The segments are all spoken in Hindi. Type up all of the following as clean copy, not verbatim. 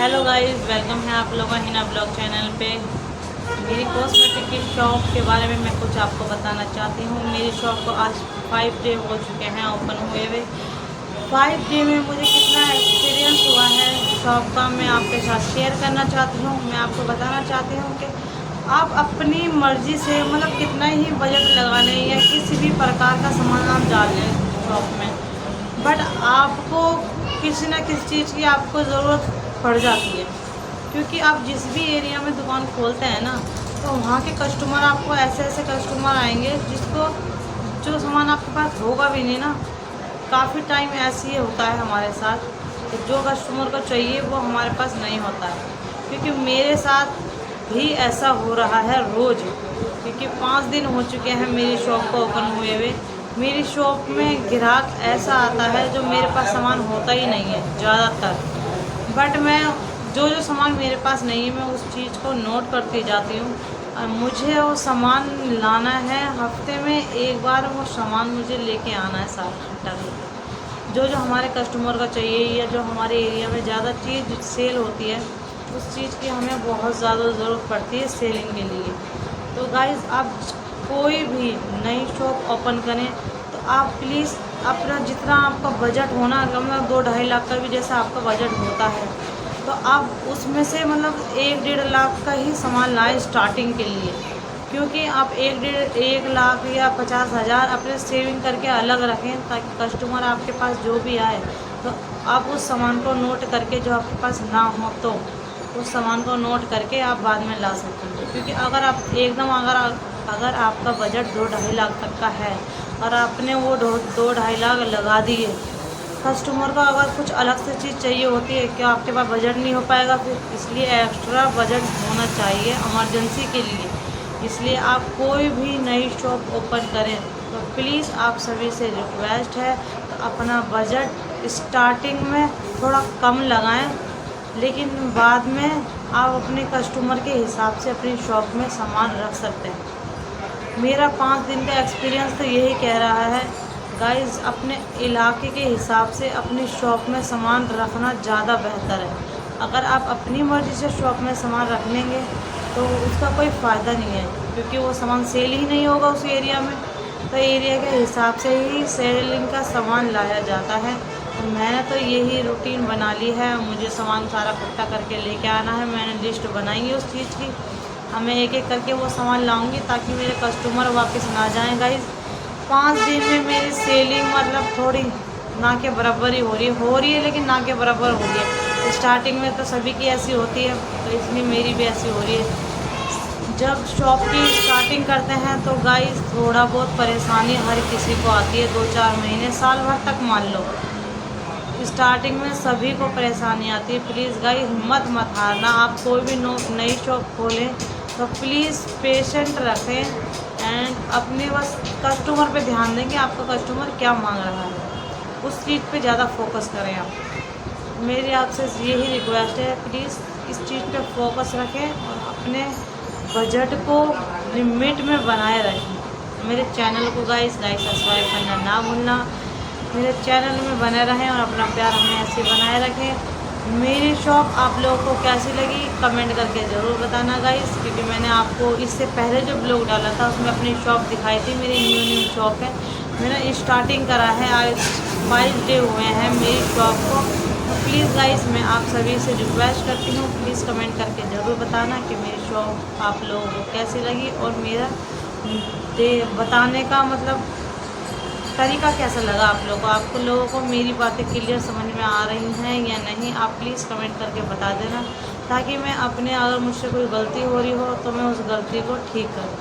हेलो गाइस, वेलकम है आप लोगों का हिना ब्लॉग चैनल पे। मेरी कॉस्मेटिक की शॉप के बारे में मैं कुछ आपको बताना चाहती हूँ। मेरी शॉप को आज 5 डे हो चुके हैं ओपन हुए हुए। 5 डे में मुझे कितना एक्सपीरियंस हुआ है शॉप का, मैं आपके साथ शेयर करना चाहती हूँ। मैं आपको बताना चाहती हूँ कि आप अपनी मर्ज़ी से मतलब कितना ही बजट लगा लें या किसी भी प्रकार का सामान आप डाल लें शॉप में, बट आपको किसी न किसी चीज़ की आपको ज़रूरत पड़ जाती है। क्योंकि आप जिस भी एरिया में दुकान खोलते हैं ना, तो वहाँ के कस्टमर आपको ऐसे ऐसे कस्टमर आएंगे जिसको जो सामान आपके पास होगा भी नहीं ना। काफ़ी टाइम ऐसे ही होता है हमारे साथ कि जो कस्टमर को चाहिए वो हमारे पास नहीं होता है। क्योंकि मेरे साथ भी ऐसा हो रहा है रोज़, क्योंकि 5 दिन हो चुके हैं मेरी शॉप को ओपन हुए हुए। मेरी शॉप में ग्राहक ऐसा आता है जो मेरे पास सामान होता ही नहीं है ज़्यादातर, बट मैं जो जो सामान मेरे पास नहीं है मैं उस चीज़ को नोट करती जाती हूँ। और मुझे वो सामान लाना है, हफ्ते में एक बार वो सामान मुझे लेके आना है सारा इकट्ठा करके। जो जो हमारे कस्टमर का चाहिए या जो हमारे एरिया में ज़्यादा चीज़ सेल होती है उस चीज़ की हमें बहुत ज़्यादा ज़रूरत पड़ती है सेलिंग के लिए। तो गाइज़, आप कोई भी नई शॉप ओपन करें तो आप प्लीज़ अपना जितना आपका बजट होना, मतलब 2-2.5 लाख का भी जैसा आपका बजट होता है, तो आप उसमें से मतलब 1-1.5 लाख का ही सामान लाएं स्टार्टिंग के लिए। क्योंकि आप 1 लाख या 50,000 अपने सेविंग करके अलग रखें, ताकि कस्टमर आपके पास जो भी आए तो आप उस सामान को नोट करके, जो आपके पास ना हो तो उस सामान को नोट करके आप बाद में ला सकते हैं। क्योंकि अगर आप एकदम अगर आपका बजट 2-2.5 लाख तक का है और आपने वो 2-2.5 लाख लगा दिए, कस्टमर को अगर कुछ अलग से चीज़ चाहिए होती है, क्या आपके पास बजट नहीं हो पाएगा फिर? इसलिए एक्स्ट्रा बजट होना चाहिए इमरजेंसी के लिए। इसलिए आप कोई भी नई शॉप ओपन करें तो प्लीज़ आप सभी से रिक्वेस्ट है, तो अपना बजट स्टार्टिंग में थोड़ा कम लगाएं, लेकिन बाद में आप अपने कस्टमर के हिसाब से अपनी शॉप में सामान रख सकते हैं। मेरा 5 दिन का एक्सपीरियंस तो यही कह रहा है गाइस, अपने इलाके के हिसाब से अपनी शॉप में सामान रखना ज़्यादा बेहतर है। अगर आप अपनी मर्ज़ी से शॉप में सामान रख लेंगे तो उसका कोई फ़ायदा नहीं है, क्योंकि वो सामान सेल ही नहीं होगा उस एरिया में। तो एरिया के हिसाब से ही सेलिंग का सामान लाया जाता है। तो मैंने तो यही रूटीन बना ली है, मुझे सामान सारा इकट्ठा करके लेके आना है। मैंने लिस्ट बनाई है उस चीज़ की, हमें एक एक करके वो सामान लाऊंगी ताकि मेरे कस्टमर वापस ना जाएं। गाइस, 5 दिन में मेरी सेलिंग मतलब थोड़ी ना के बराबर ही हो रही है, लेकिन ना के बराबर हो रही है। स्टार्टिंग में तो सभी की ऐसी होती है, तो इसलिए मेरी भी ऐसी हो रही है। जब शॉप की स्टार्टिंग करते हैं तो गाइस थोड़ा बहुत परेशानी हर किसी को आती है, 2-4 महीने साल भर तक मान लो। स्टार्टिंग में सभी को परेशानी आती है। प्लीज़ गाइस, हिम्मत मत हारना। आप कोई भी नई शॉप खोलें तो प्लीज़ पेशेंट रखें एंड अपने बस कस्टमर पे ध्यान दें कि आपका कस्टमर क्या मांग रहा है, उस चीज़ पे ज़्यादा फोकस करें आप। मेरी आपसे यही रिक्वेस्ट है, प्लीज़ इस चीज़ पे फोकस रखें और अपने बजट को लिमिट में बनाए रखें। मेरे चैनल को गाइस सब्सक्राइब करना ना भूलना। मेरे चैनल में बने रहें और अपना प्यार हमें ऐसे बनाए रखें। मेरी शॉप आप लोगों को कैसी लगी कमेंट करके ज़रूर बताना गाइस, क्योंकि मैंने आपको इससे पहले जो ब्लॉग डाला था उसमें अपनी शॉप दिखाई थी। मेरी न्यू शॉप है, मैंने स्टार्टिंग करा है, आज 5 डे हुए हैं मेरी शॉप को। तो प्लीज़ गाइस, मैं आप सभी से रिक्वेस्ट करती हूँ, प्लीज़ कमेंट करके ज़रूर बताना कि मेरी शॉप आप लोगों को कैसी लगी और मेरा बताने का मतलब तरीका कैसा लगा आप लोगों को। आपको लोगों को मेरी बातें क्लियर समझ में आ रही हैं या नहीं, आप प्लीज़ कमेंट करके बता देना, ताकि मैं अपने अगर मुझसे कोई गलती हो रही हो तो मैं उस गलती को ठीक करूँ।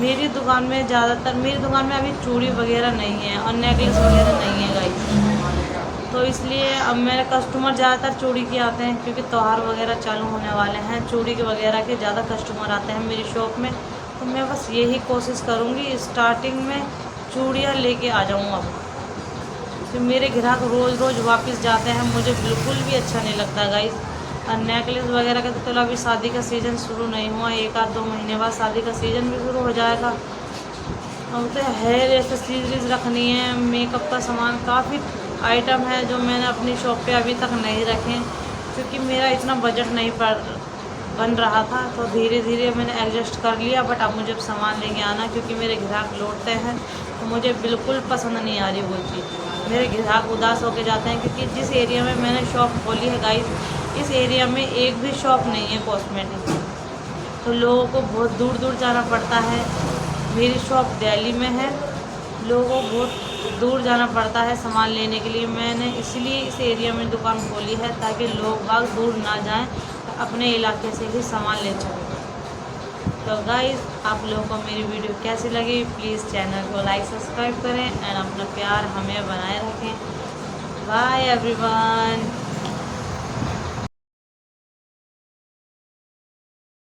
मेरी दुकान में अभी चूड़ी वगैरह नहीं है और नेकलेस वगैरह नहीं है गाइस। तो इसलिए अब मेरे कस्टमर ज़्यादातर चूड़ी के आते हैं, क्योंकि त्यौहार वगैरह चालू होने वाले हैं, चूड़ी के वगैरह के ज़्यादा कस्टमर आते हैं मेरी शॉप में। तो मैं बस यही कोशिश करूँगी स्टार्टिंग में चूड़ियाँ लेके आ जाऊँ अब। तो मेरे ग्राहक रोज़ रोज़ वापस जाते हैं, मुझे बिल्कुल भी अच्छा नहीं लगता गाइस। और नेकलेस वगैरह का तो चलो अभी शादी का सीज़न शुरू नहीं हुआ, 1-2 महीने बाद शादी का सीज़न भी शुरू हो जाएगा। अब तो हेयर एक्सेसरीज रखनी है, मेकअप का सामान काफ़ी आइटम है जो मैंने अपनी शॉप पे अभी तक नहीं रखे, क्योंकि मेरा इतना बजट नहीं बन रहा था, तो धीरे धीरे मैंने एडजस्ट कर लिया। बट अब मुझे सामान लेके आना, क्योंकि मेरे ग्राहक लौटते हैं तो मुझे बिल्कुल पसंद नहीं आ रही वो चीज़। मेरे ग्राहक उदास होके जाते हैं, क्योंकि जिस एरिया में मैंने शॉप खोली है गाइस, इस एरिया में एक भी शॉप नहीं है कॉस्मेटिक, तो लोगों को बहुत दूर दूर जाना पड़ता है। मेरी शॉप दिल्ली में है, लोगों को बहुत दूर जाना पड़ता है सामान लेने के लिए। मैंने इसलिए इस एरिया में दुकान खोली है, ताकि लोग बाग दूर ना जाएं, तो अपने इलाके से ही सामान ले सकें। तो गाइस, आप लोगों को मेरी वीडियो कैसी लगी, प्लीज़ चैनल को लाइक सब्सक्राइब करें एंड अपना प्यार हमें बनाए रखें। Bye everyone.